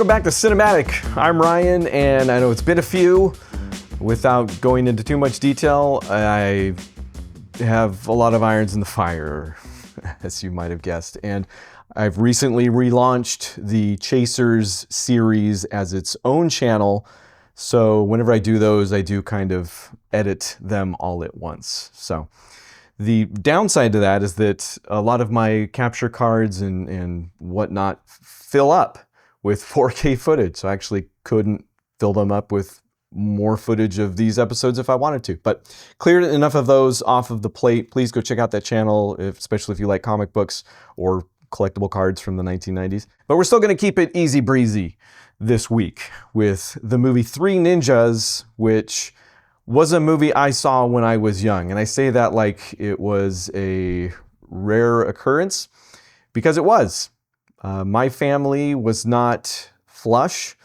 Welcome back to Cinematic. I'm Ryan, and I know it's been a few. Without going into too much detail, I have a lot of irons in the fire, as you might have guessed. And I've recently relaunched the Chasers series as its own channel. So whenever I do those, I do kind of edit them all at once. So the downside to that is that a lot of my capture cards and whatnot fill up with 4K footage. So I actually couldn't fill them up with more footage of these episodes if I wanted to. But cleared enough of those off of the plate. Please go check out that channel, especially if you like comic books or collectible cards from the 1990s. But we're still going to keep it easy breezy this week with the movie Three Ninjas, which was a movie I saw when I was young. And I say that like it was a rare occurrence, because it was. My family was not flush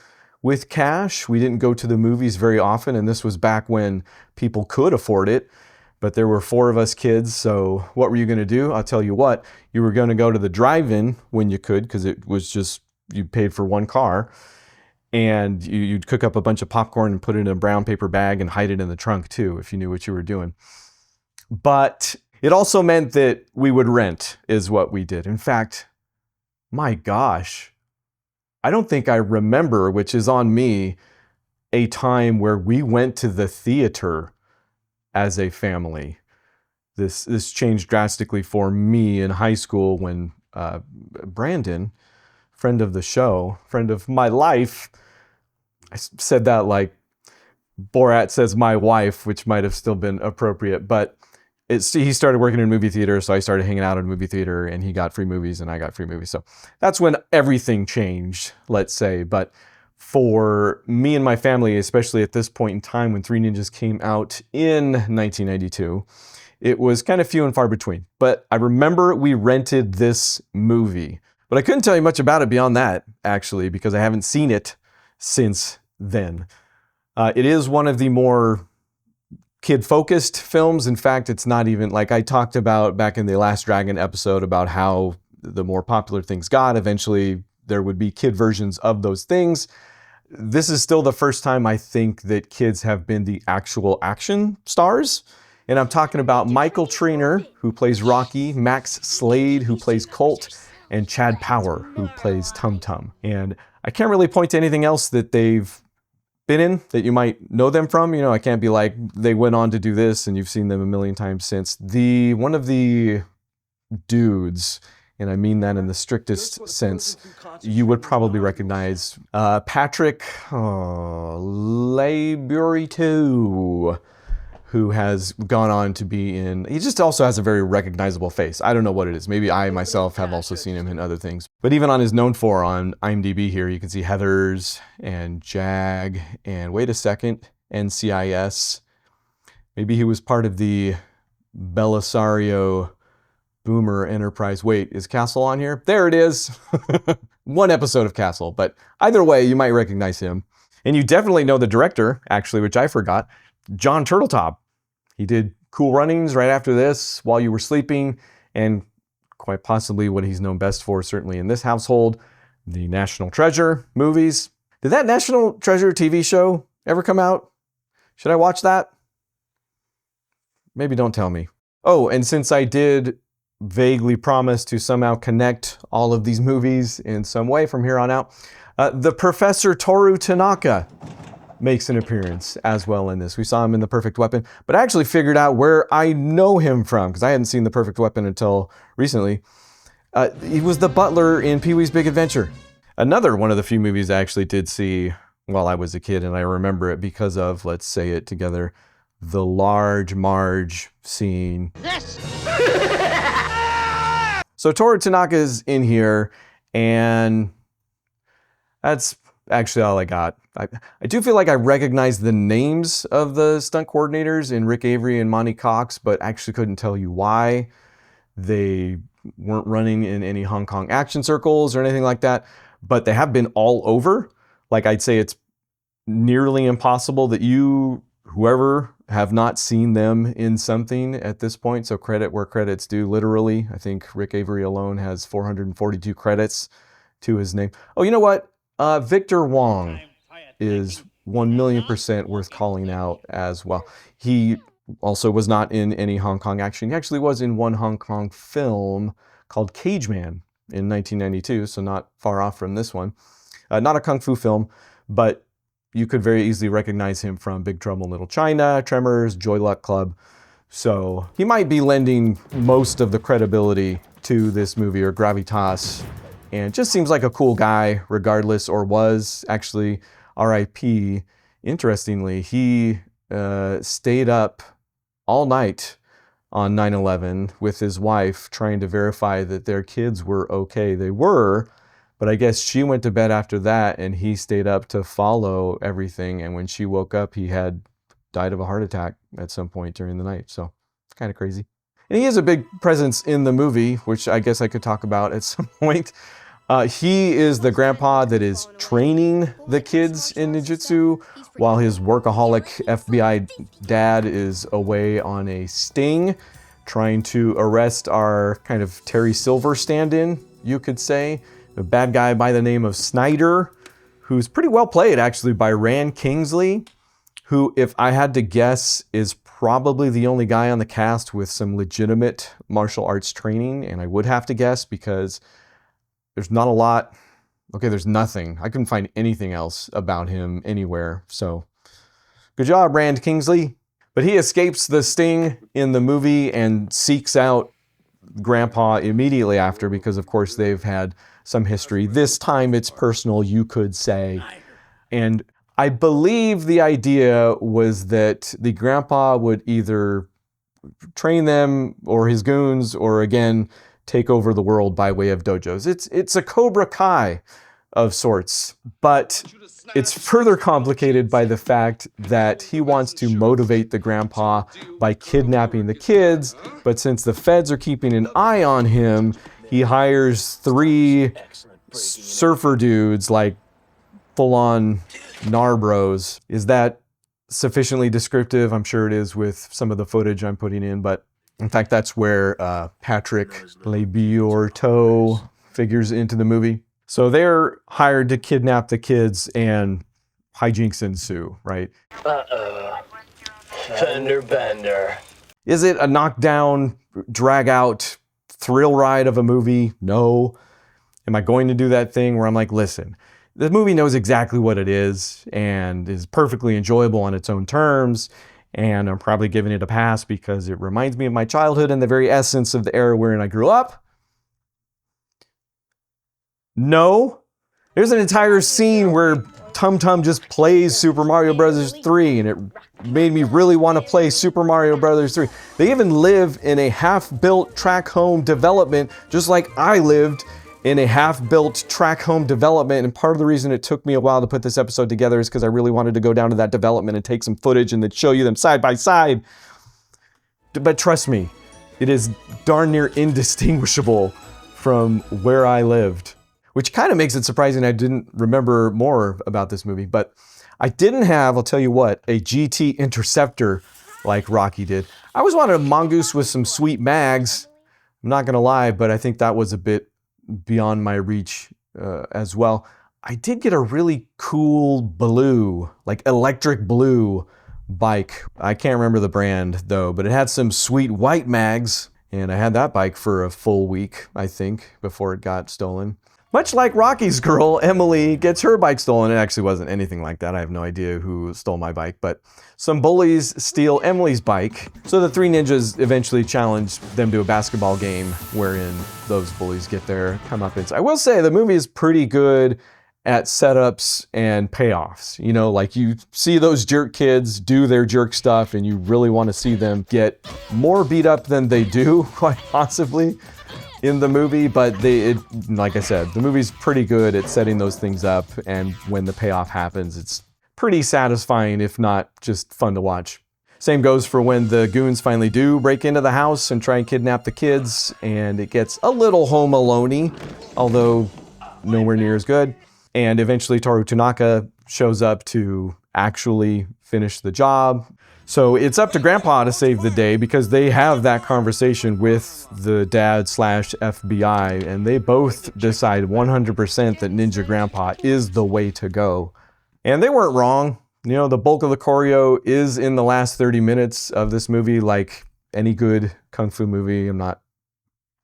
with cash. We didn't go to the movies very often, and this was back when people could afford it. But there were 4 of us kids, so what were you going to do? I'll tell you what, you were going to go to the drive-in when you could, because it was just, you paid for one car, and you'd cook up a bunch of popcorn and put it in a brown paper bag and hide it in the trunk too, if you knew what you were doing. But it also meant that we would rent, is what we did. In fact, my gosh, I don't think I remember, which is on me, a time where we went to the theater as a family. This changed drastically for me in high school when Brandon, friend of the show, friend of my life, I said that like Borat says my wife, which might have still been appropriate, but he started working in a movie theater, so I started hanging out in a movie theater, and he got free movies and I got free movies. So that's when everything changed, let's say. But for me and my family, especially at this point in time when Three Ninjas came out in 1992, it was kind of few and far between. But I remember we rented this movie. But I couldn't tell you much about it beyond that, actually, because I haven't seen it since then. It is one of the more kid-focused films. In fact, it's not even, like I talked about back in the Last Dragon episode about how the more popular things got, eventually there would be kid versions of those things. This is still the first time I think that kids have been the actual action stars. And I'm talking about Michael Trainer, who plays Rocky, Max Slade, who plays Colt, and Chad Power, who plays Tum Tum. And I can't really point to anything else that they've been in that you might know them from. You know, I can't be like, they went on to do this and you've seen them a million times since. One of the dudes, and I mean that in the strictest sense, you would probably recognize Patrick Labourito, who has gone on to be in, he just also has a very recognizable face. I don't know what it is. Maybe I myself have also seen him in other things. But even on his known for on IMDb here, you can see Heathers and Jag and wait a second, NCIS. Maybe he was part of the Belisario Boomer Enterprise. Wait, is Castle on here? There it is. One episode of Castle, but either way, you might recognize him. And you definitely know the director, actually, which I forgot, John Turteltaub. He did Cool Runnings right after this, While You Were Sleeping, and quite possibly what he's known best for, certainly in this household, the National Treasure movies. Did that National Treasure TV show ever come out? Should I watch that? Maybe don't tell me. Oh, and since I did vaguely promise to somehow connect all of these movies in some way from here on out, the Professor Toru Tanaka makes an appearance as well in this. We saw him in The Perfect Weapon, but I actually figured out where I know him from, because I hadn't seen The Perfect Weapon until recently. He was the butler in Pee-wee's Big Adventure. Another one of the few movies I actually did see while I was a kid, and I remember it because of, let's say it together, the Large Marge scene. Yes! So Toru Tanaka is in here, and that's actually all I got. I do feel like I recognize the names of the stunt coordinators in Rick Avery and Monty Cox, but actually couldn't tell you why. They weren't running in any Hong Kong action circles or anything like that, but they have been all over. Like, I'd say it's nearly impossible that whoever, have not seen them in something at this point. So credit where credit's due, literally. I think Rick Avery alone has 442 credits to his name. Oh, you know what? Victor Wong is 1,000,000% worth calling out as well. He also was not in any Hong Kong action. He actually was in one Hong Kong film called Cage Man in 1992, so not far off from this one. Not a kung fu film, but you could very easily recognize him from Big Trouble in Little China, Tremors, Joy Luck Club. So he might be lending most of the credibility to this movie, or gravitas, and just seems like a cool guy regardless, or was actually. R.I.P. Interestingly, he stayed up all night on 9/11 with his wife trying to verify that their kids were okay. They were, but I guess she went to bed after that and he stayed up to follow everything. And when she woke up, he had died of a heart attack at some point during the night. So it's kind of crazy. And he is a big presence in the movie, which I guess I could talk about at some point. He is the grandpa that is training the kids in ninjutsu while his workaholic FBI dad is away on a sting trying to arrest our kind of Terry Silver stand-in, you could say. A bad guy by the name of Snyder, who's pretty well played actually by Rand Kingsley, who, if I had to guess, is probably the only guy on the cast with some legitimate martial arts training. And I would have to guess because there's not a lot. Okay, there's nothing. I couldn't find anything else about him anywhere. So good job, Rand Kingsley. But he escapes the sting in the movie and seeks out Grandpa immediately after because, of course, they've had some history. This time it's personal, you could say. And I believe the idea was that the Grandpa would either train them or his goons or, again, take over the world by way of dojos. It's a Cobra Kai of sorts, but it's further complicated by the fact that he wants to motivate the grandpa by kidnapping the kids, but since the feds are keeping an eye on him, he hires 3 surfer dudes, like full-on Narbros. Is that sufficiently descriptive? I'm sure it is with some of the footage I'm putting in, but in fact, that's where Patrick Lebiorto figures into the movie. So they're hired to kidnap the kids and hijinks ensue, right? Fender bender. Is it a knockdown, drag-out thrill ride of a movie? No. Am I going to do that thing where I'm like, listen, the movie knows exactly what it is and is perfectly enjoyable on its own terms, and I'm probably giving it a pass because it reminds me of my childhood and the very essence of the era wherein I grew up? No. There's an entire scene where Tum Tum just plays Super Mario Bros. 3, and it made me really want to play Super Mario Bros. 3. They even live in a half-built track home development, just like I lived in a half-built track home development. And part of the reason it took me a while to put this episode together is because I really wanted to go down to that development and take some footage and then show you them side by side. But trust me, it is darn near indistinguishable from where I lived, which kind of makes it surprising I didn't remember more about this movie. But I didn't have, I'll tell you what, a GT Interceptor like Rocky did. I always wanted a mongoose with some sweet mags. I'm not going to lie, but I think that was a bit beyond my reach as well. I did get a really cool blue, like electric blue bike. I can't remember the brand though, but it had some sweet white mags, and I had that bike for a full week, I think, before it got stolen. Much like Rocky's girl, Emily, gets her bike stolen. It actually wasn't anything like that. I have no idea who stole my bike, but some bullies steal Emily's bike. So the 3 ninjas eventually challenge them to a basketball game wherein those bullies get their comeuppance. I will say the movie is pretty good at setups and payoffs. You know, like you see those jerk kids do their jerk stuff and you really want to see them get more beat up than they do, quite possibly, in the movie. But like I said, the movie's pretty good at setting those things up, and when the payoff happens, it's pretty satisfying, if not just fun to watch. Same goes for when the goons finally do break into the house and try and kidnap the kids, and it gets a little Home Alone-y, although nowhere near as good. And eventually Toru Tanaka shows up to actually finish the job. So it's up to Grandpa to save the day because they have that conversation with the dad / FBI, and they both decide 100% that Ninja Grandpa is the way to go. And they weren't wrong. You know, the bulk of the choreo is in the last 30 minutes of this movie, like any good Kung Fu movie. I'm not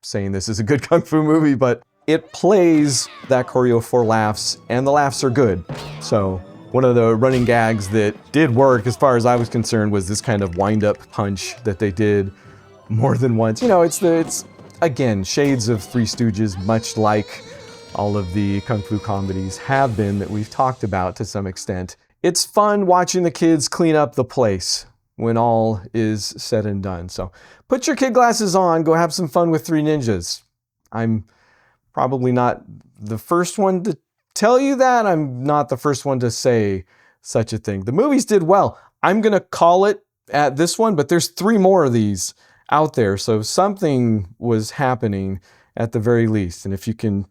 saying this is a good Kung Fu movie, but it plays that choreo for laughs, and the laughs are good. So one of the running gags that did work, as far as I was concerned, was this kind of wind-up punch that they did more than once. You know, it's again, shades of Three Stooges, much like all of the Kung Fu comedies have been that we've talked about to some extent. It's fun watching the kids clean up the place when all is said and done. So put your kid glasses on, go have some fun with Three Ninjas. I'm probably not the first one to tell you that. I'm not the first one to say such a thing. The movies did well. I'm gonna call it at this one, but there's 3 more of these out there, so something was happening at the very least. And if you can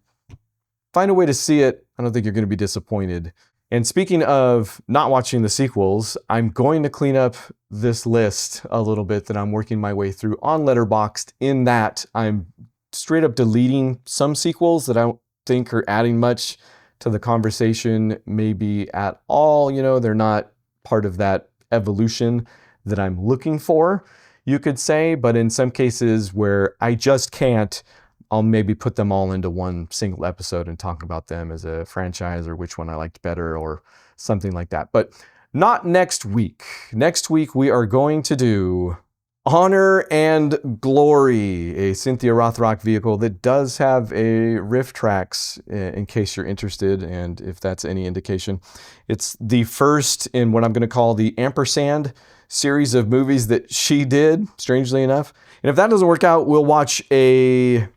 find a way to see it, I don't think you're gonna be disappointed. And speaking of not watching the sequels, I'm going to clean up this list a little bit that I'm working my way through on Letterboxd, in that I'm straight up deleting some sequels that I don't think are adding much to the conversation, maybe at all. You know, they're not part of that evolution that I'm looking for, you could say. But in some cases where I just can't, I'll maybe put them all into one single episode and talk about them as a franchise, or which one I liked better, or something like that. But not next week. Next week we are going to do Honor and Glory, a Cynthia Rothrock vehicle that does have a riff tracks, in case you're interested, and if that's any indication. It's the first in what I'm going to call the Ampersand series of movies that she did, strangely enough. And if that doesn't work out, we'll watch a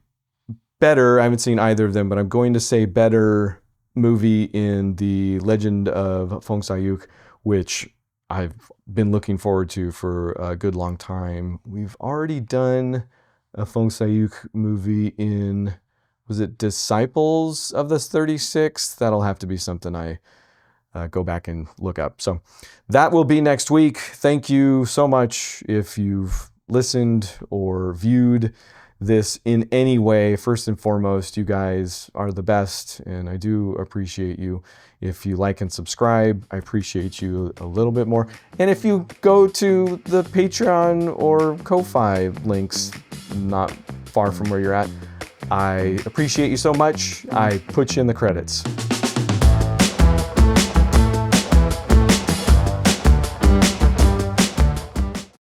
better, I haven't seen either of them, but I'm going to say better movie in the Legend of Fong Sayuk, which I've been looking forward to for a good long time. We've already done a Fong Sayuk movie in, was it Disciples of the 36th? That'll have to be something I go back and look up. So that will be next week. Thank you so much if you've listened or viewed this in any way. First and foremost, you guys are the best, and I do appreciate you. If you like and subscribe, I appreciate you a little bit more. And if you go to the Patreon or Ko-Fi links, not far from where you're at, I appreciate you so much. I put you in the credits.